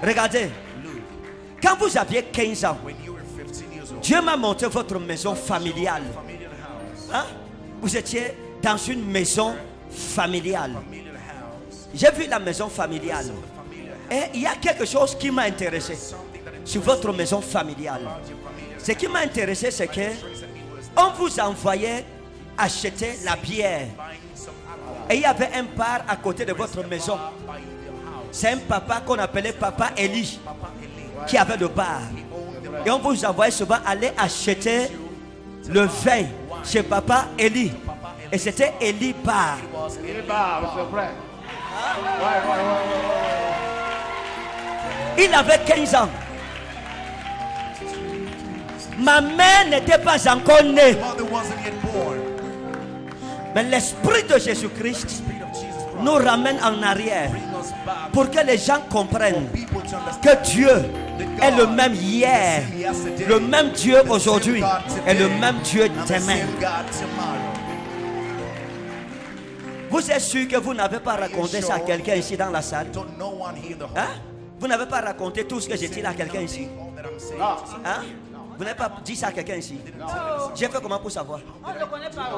Regardez. Quand vous aviez 15 ans, Dieu m'a montré votre maison familiale. Hein? Vous étiez dans une maison familiale. J'ai vu la maison familiale. Et il y a quelque chose qui m'a intéressé sur votre maison familiale. Ce qui m'a intéressé, c'est que on vous envoyait acheter la bière. Et il y avait un bar à côté de votre maison. C'est un papa qu'on appelait Papa Eli qui avait le bar. Et on vous envoyait souvent aller acheter le vin chez Papa Eli. Et c'était Eli Bar. Il avait 15 ans. Ma mère n'était pas encore née. Mais l'Esprit de Jésus-Christ nous ramène en arrière pour que les gens comprennent que Dieu est le même hier, le même Dieu aujourd'hui et le même Dieu demain. Vous êtes sûr que vous n'avez pas raconté ça à quelqu'un ici dans la salle? Hein? Vous n'avez pas raconté tout ce que j'ai dit à quelqu'un ici? Hein? Vous n'avez pas dit ça à quelqu'un ici? J'ai fait comment pour savoir? On ne le connaît pas.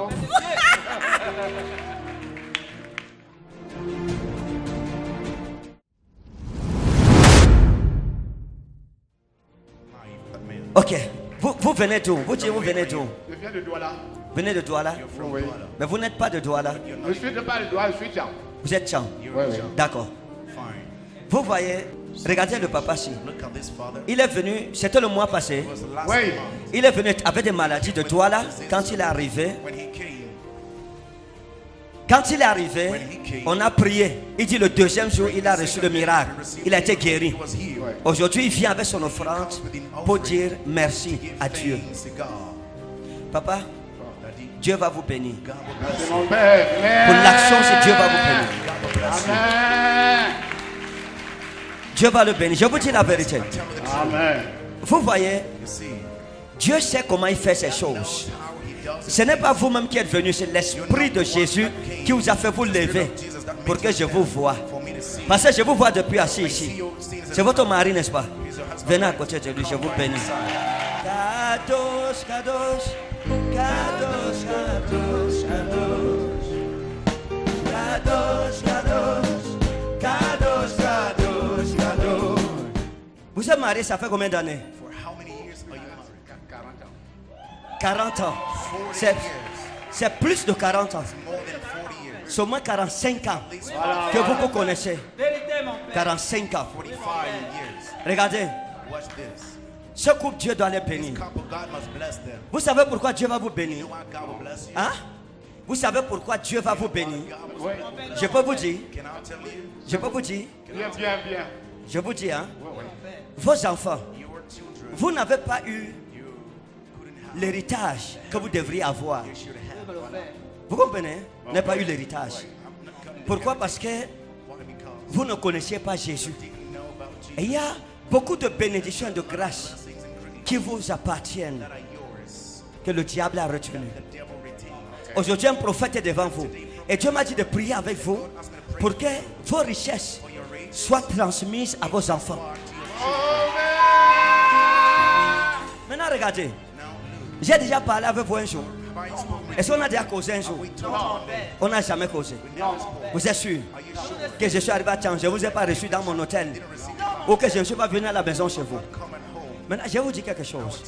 Ok. Vous venez d'où? Vous dites vous venez d'où? Je viens de Douala. Vous venez de Douala? Oui. Mais vous n'êtes pas de Douala. Je suis pas de Douala, je suis Tchang. Vous êtes Tchang. Oui. D'accord. Vous voyez, regardez le papa ici. Il est venu, c'était le mois passé. Oui. Il est venu avec des maladies de Douala quand il est arrivé. Quand il est arrivé, on a prié. Il dit le deuxième jour, il a reçu le miracle. Il a été guéri. Aujourd'hui, il vient avec son offrande pour dire merci à Dieu. Papa, Dieu va vous bénir. Merci mon père. Pour l'action, c'est Dieu va vous bénir. Amen. Dieu va le bénir. Je vous dis la vérité. Amen. Vous voyez, Dieu sait comment il fait ces choses. Ce n'est pas vous-même qui êtes venu, c'est l'Esprit de Jésus qui vous a fait vous lever pour que je vous voie. Parce que je vous vois depuis assis ici. C'est votre mari, n'est-ce pas? Venez à côté de lui, je vous bénis. Kadosh, Kadosh, Kadosh, Kadosh, Kadosh, Kadosh, Kadosh, Kadosh, Kadosh. Vous êtes marié, ça fait combien d'années? 40 ans. C'est plus de 40 ans. C'est au moins 45 ans que vous vous connaissez. 45 ans. Regardez. Ce couple, Dieu doit les bénir. Vous savez pourquoi Dieu va vous bénir? Hein? Vous savez pourquoi Dieu va vous bénir? Je peux vous dire. Je peux vous dire. Bien. Je vous dis, hein? Vos enfants, vous n'avez pas eu l'héritage que vous devriez avoir. Vous comprenez? Vous n'avez pas eu l'héritage. Pourquoi? Parce que vous ne connaissiez pas Jésus. Et il y a beaucoup de bénédictions et de grâces qui vous appartiennent, que le diable a retenues. Aujourd'hui, un prophète est devant vous. Et Dieu m'a dit de prier avec vous pour que vos richesses soient transmises à vos enfants. Maintenant, regardez. J'ai déjà parlé avec vous un jour. Est-ce qu'on a déjà causé un jour? On n'a jamais causé. Vous êtes sûr que je suis arrivé à Tchang, je ne vous ai pas reçu dans mon hôtel, ou que je ne suis pas venu à la maison chez vous? Maintenant, je vais vous dire quelque chose.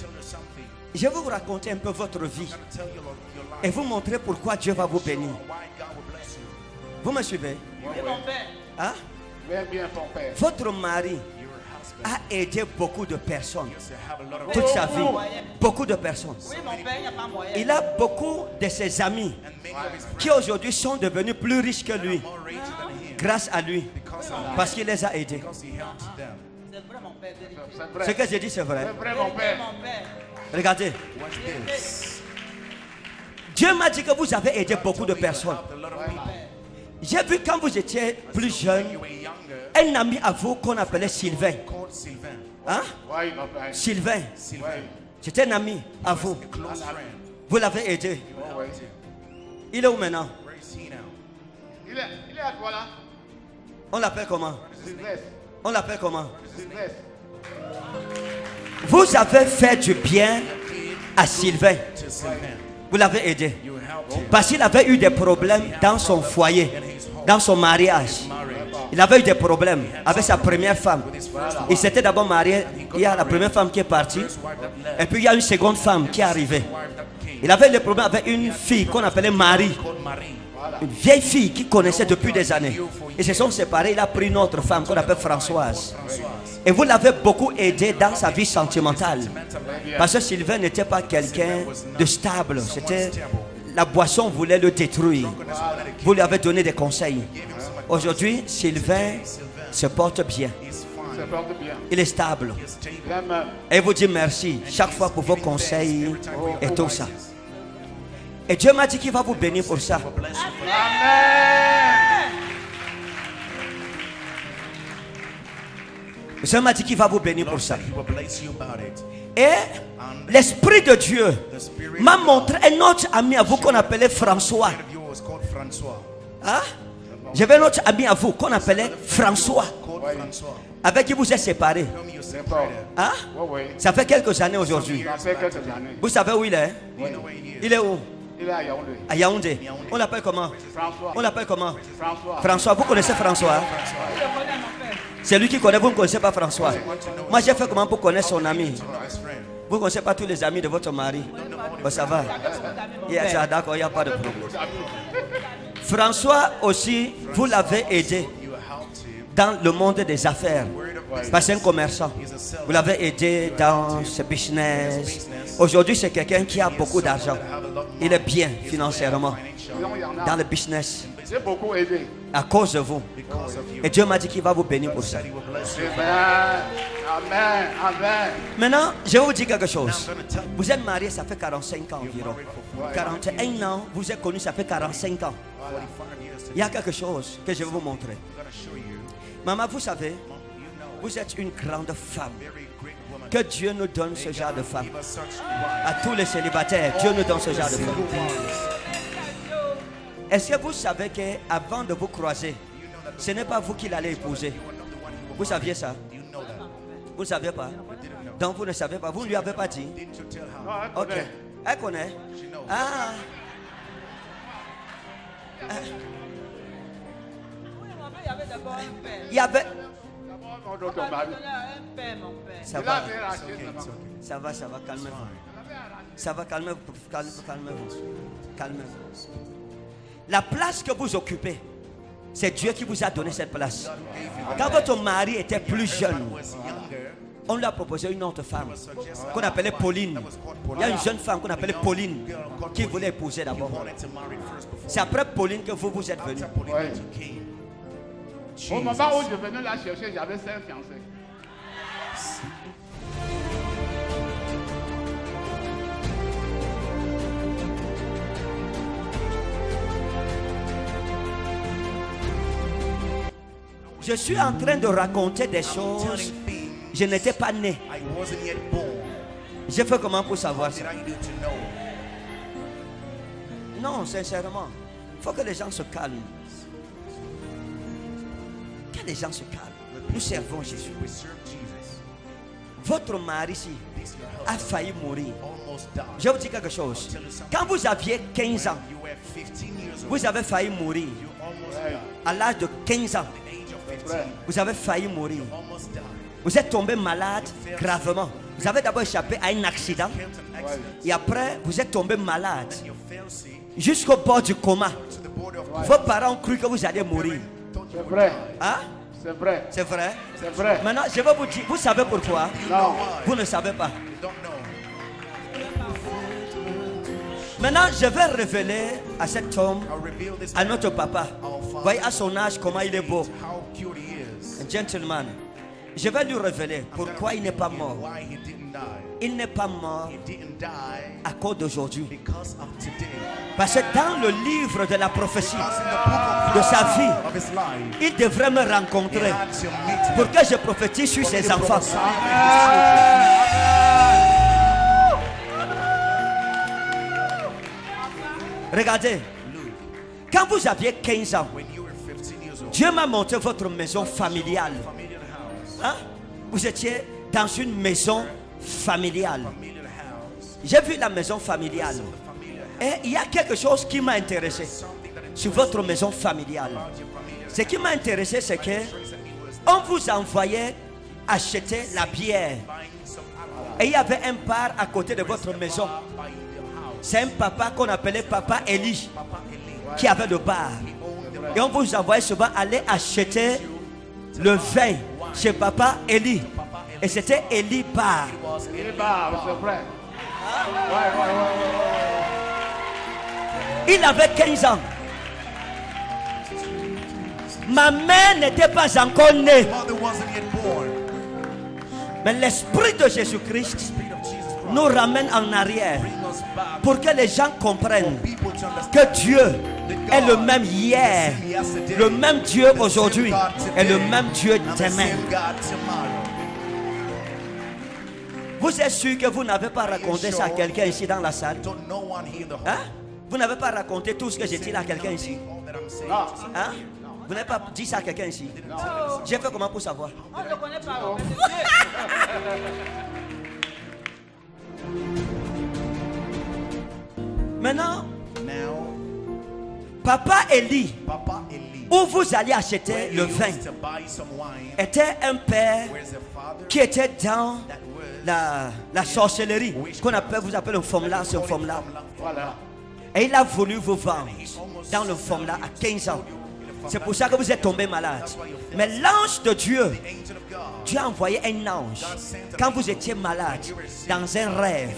Je vais vous raconter un peu votre vie et vous montrer pourquoi Dieu va vous bénir. Vous me suivez? Hein? Bien, ton père. Votre mari a aidé beaucoup de personnes toute sa vie. Beaucoup de personnes. Il a beaucoup de ses amis qui aujourd'hui sont devenus plus riches que lui grâce à lui, parce qu'il les a aidés. Ce que j'ai dit, c'est vrai. C'est vrai, mon père. Regardez. Dieu m'a dit que vous avez aidé beaucoup de personnes. J'ai vu quand vous étiez plus jeune, un ami à vous qu'on appelait Sylvain. Hein? Sylvain. C'était un ami à vous. Vous l'avez aidé. Il est où maintenant? Il est à toi là. On l'appelle comment? On l'appelle comment? Sylvestre. Vous avez fait du bien à Sylvain. To Sylvain. Vous l'avez aidé. You helped him. Parce qu'il avait eu des problèmes dans son foyer, dans son mariage. Marriage. Il avait eu des problèmes avec sa première femme. With his first Il s'était d'abord marié. Il y a la première femme qui est partie. wife that left. Et puis il y a une seconde femme qui est arrivée. Wife that came. Il avait des problèmes avec une fille qu'on appelait Marie. Called Marie. Une vieille fille qu'il connaissait depuis des années. Ils se sont séparés. Il a pris une autre femme qu'on appelle Françoise. Et vous l'avez beaucoup aidé dans sa vie sentimentale. Parce que Sylvain n'était pas quelqu'un de stable. C'était la boisson voulait le détruire. Vous lui avez donné des conseils. Aujourd'hui, Sylvain se porte bien. He's Se fine. porte bien. Il est stable. He's stable. J'aime. Et il vous dit merci chaque fois pour vos conseils et tout ça. Et Dieu m'a dit qu'il va vous bénir pour ça. Bless you for Amen. Dieu m'a dit qu'il va vous bénir pour ça. He will bless you about it. Et l'Esprit de Dieu The spirit m'a montré un autre ami à vous qu'on appelait François. of you was called Francois. Hein? J'avais un autre ami à vous qu'on appelait François, Called Francois. avec qui vous êtes séparés. Whom you C'est bon. separated. Hein? Oui, oui. Ça fait quelques années aujourd'hui. Ça fait quelques années. Vous savez où il est? Do you know where he is? Il est où? Il est à Yaoundé. À Yaoundé. On l'appelle comment? François. On l'appelle comment? François. François. Vous connaissez François? C'est lui qui connaît, vous ne connaissez pas François. Moi j'ai fait comment pour connaître son ami? Best friend. Vous ne connaissez pas tous les amis de votre mari? Bon, ça va. D'accord, il n'y a pas de problème. François aussi, vous l'avez aidé You helped him. dans le monde des affaires. Word of Parce que c'est un commerçant. Vous l'avez aidé dans ce business. Aujourd'hui, c'est quelqu'un qui a beaucoup d'argent. Il est bien financièrement Sinon, il y en dans a. le business J'ai beaucoup aidé. à cause de vous. because of you. Et Dieu m'a dit qu'il va vous bénir pour ça. That he will bless you. Amen. Amen. Amen. Maintenant, je vais vous dire quelque Now chose. I'm going to tell you. Vous êtes marié, ça fait 45 ans environ. 41 ans, vous êtes connu, ça fait 45 ans. 45 years Il y a quelque chose que je vais vous montrer. I'm going to show you. Maman, vous savez, You know, vous êtes une grande femme. very great woman. Que Dieu nous donne ce genre de femme. Give us such wife. À tous les célibataires, Dieu nous donne ce genre de Single femme. ones. Est-ce que vous savez qu'avant de vous croiser, ce n'est pas vous qui l'allez épouser? Vous saviez ça? You know that. Vous ne saviez pas? Donc vous ne savez pas. Vous ne lui avez pas dit? Didn't you tell her? Non, elle Ok. connaît. Elle connaît. She knows. Ah. Il y avait d'abord un père. Il y avait... D'abord, mon autre On mari. a donné un père, mon père. Ça Il va, avait racheté sa maman. ça va, ça va, calmez-vous. Ça va, calmez-vous, calmez-vous. Calmez-vous. La place que vous occupez, c'est Dieu qui vous a donné cette place. Quand votre mari était plus jeune, Was younger. on lui a proposé une autre femme qu'on appelait Pauline. Il y a une jeune femme qu'on appelait Pauline qui voulait épouser d'abord. Wanted to marry first before. C'est après Pauline que vous êtes venu. Pauline Ouais. that you came. Au moment où je venais la chercher, j'avais 5 fiancés. Je suis en train de raconter des choses. Telling things Je n'étais pas né. I wasn't yet born. J'ai fait comment pour savoir Did ça? I need to know? Non, sincèrement. Il faut que les gens se calment. Que les gens se calment. Nous servons Jésus. We serve Jesus. Votre mari ici This your a husband failli mourir. almost died. Je vais vous dire quelque chose. Quand vous aviez 15 ans, You were 15 years old. vous avez failli mourir. You almost died. À l'âge de 15 ans, At the age of 15, vous avez failli mourir. almost died. Vous êtes tombé malade gravement. Vous avez d'abord échappé à un accident. Kept an accident. Et après, vous êtes tombé malade. You fell sick Jusqu'au bord du coma. to the border of Vos parents ont cru que vous alliez mourir. thought you C'est would vrai. die. Hein? C'est vrai. C'est vrai? C'est vrai. Maintenant, je vais vous dire, vous savez pourquoi? Non. Vous ne savez pas. You don't know. Maintenant, je vais révéler à cet homme, I'll reveal this à notre papa. Voyez à son âge comment il est beau. how cute he is. Un gentleman. Je vais lui révéler pourquoi il n'est pas mort. Why he didn't die. Il n'est pas mort He didn't die à cause d'aujourd'hui. because of today. Parce que dans le livre de la prophétie Because in the book de sa vie, of his life, il devrait me he rencontrer had to meet pour que je prophétise sur ses enfants. Regardez, quand vous aviez 15 ans, when you were 15 years old. Dieu m'a montré votre maison familiale. Familiar Hein? Vous étiez dans une maison familiale. Familiar house. J'ai vu la maison familiale. Et il y a quelque chose qui m'a intéressé sur votre maison familiale. Ce qui m'a intéressé, c'est que on vous envoyait acheter la bière. Et il y avait un bar à côté de votre maison. C'est un papa qu'on appelait Papa Eli qui avait le bar. Et on vous envoyait souvent aller acheter le vin chez Papa Eli. Et c'était Eli Bar. Il est bas, c'est vrai. Il avait 15 ans. Ma mère n'était pas encore née. Mother wasn't yet born. Mais l'Esprit de Jésus-Christ Spirit of Jesus Christ. nous ramène en arrière Bring us back. pour que les gens comprennent People to understand que Dieu est le même hier, le même Dieu aujourd'hui et le même Dieu I'm the demain. same God tomorrow. Vous êtes sûr que vous n'avez pas raconté ça à quelqu'un ici dans la salle? Don't no one hear the Hein? Vous n'avez pas raconté tout ce que j'ai dit là à quelqu'un ici? all that I'm saying. Ah, Hein? Vous n'avez pas dit ça à quelqu'un ici? J'ai fait comment pour savoir? On ne connaît pas. Oh. Mais c'est Dieu. Maintenant, Now, Papa Eli, Papa Eli, où vous alliez acheter where le he vin, used to buy some wine, était un père where's the father qui était dans that was la sorcellerie, qu'on appelle, vous appelez un formulaire, c'est un formulaire. voilà. Et il a voulu vous vendre dans le formulaire à 15 ans. C'est pour ça que vous êtes tombé malade. Mais l'ange de Dieu, angel of God, Dieu a envoyé un ange quand vous étiez malade dans un rêve.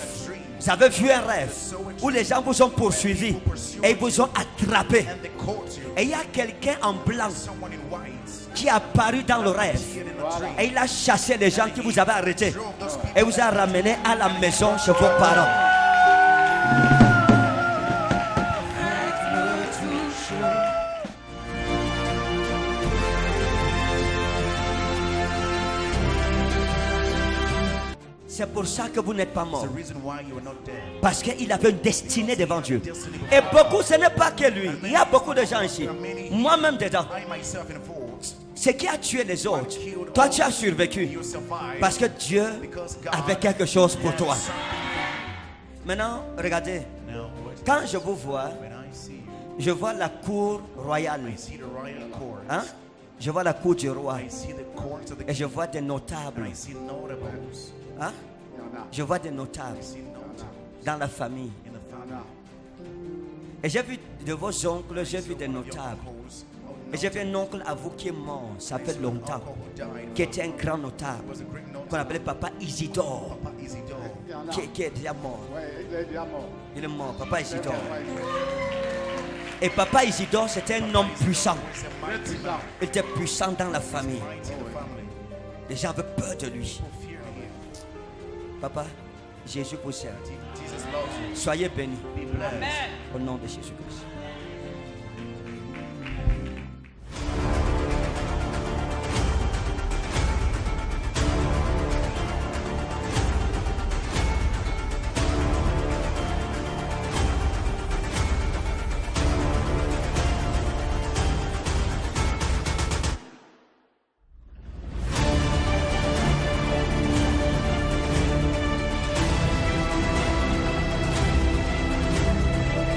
Vous avez vu un rêve où les gens vous ont poursuivi et ils vous ont attrapé. and they caught you, Et il y a quelqu'un en blanc someone in white, qui est apparu dans le rêve. hid in a tree, Et il a chassé les gens qui vous avaient arrêté drove those people et vous a ramené à la maison chez vos parents. C'est pour ça que vous n'êtes pas mort. the reason why you are not dead. Parce qu'il avait une destinée devant Dieu. Et beaucoup, ce n'est pas que lui. Il y a beaucoup de gens ici. Moi-même dedans. I myself in fault, Ce qui a tué les autres, toi tu as survécu. you survived Parce que Dieu avait quelque chose pour toi. Maintenant, regardez. now. Quand je vous vois, When I see you, je vois la cour royale. I see the royal court, Hein? Je vois la cour du roi. I see the court of the Et je vois des notables. I see notables, Hein? Je vois des notables I see notables dans la famille. in the family. Et j'ai vu de vos oncles, j'ai vu des notables. Uncles, Et j'ai vu un oncle à vous qui est mort, ça fait longtemps, uncle who died, qui était un grand notable, was a great qu'on notable, appelait Papa Isidore, Papa Isidore. Il y en a. qui est déjà mort. Ouais, il est déjà mort. Il est mort, Papa Isidore. Ouais, Et Papa Isidore, c'était un homme puissant. très puissant. Il était puissant dans la famille. Mighty in the family. Les gens avaient peur de lui. People fear him. Papa, Jésus vous aime. Jesus loves you. Soyez bénis Be blessed. Amen. au nom de Jésus-Christ.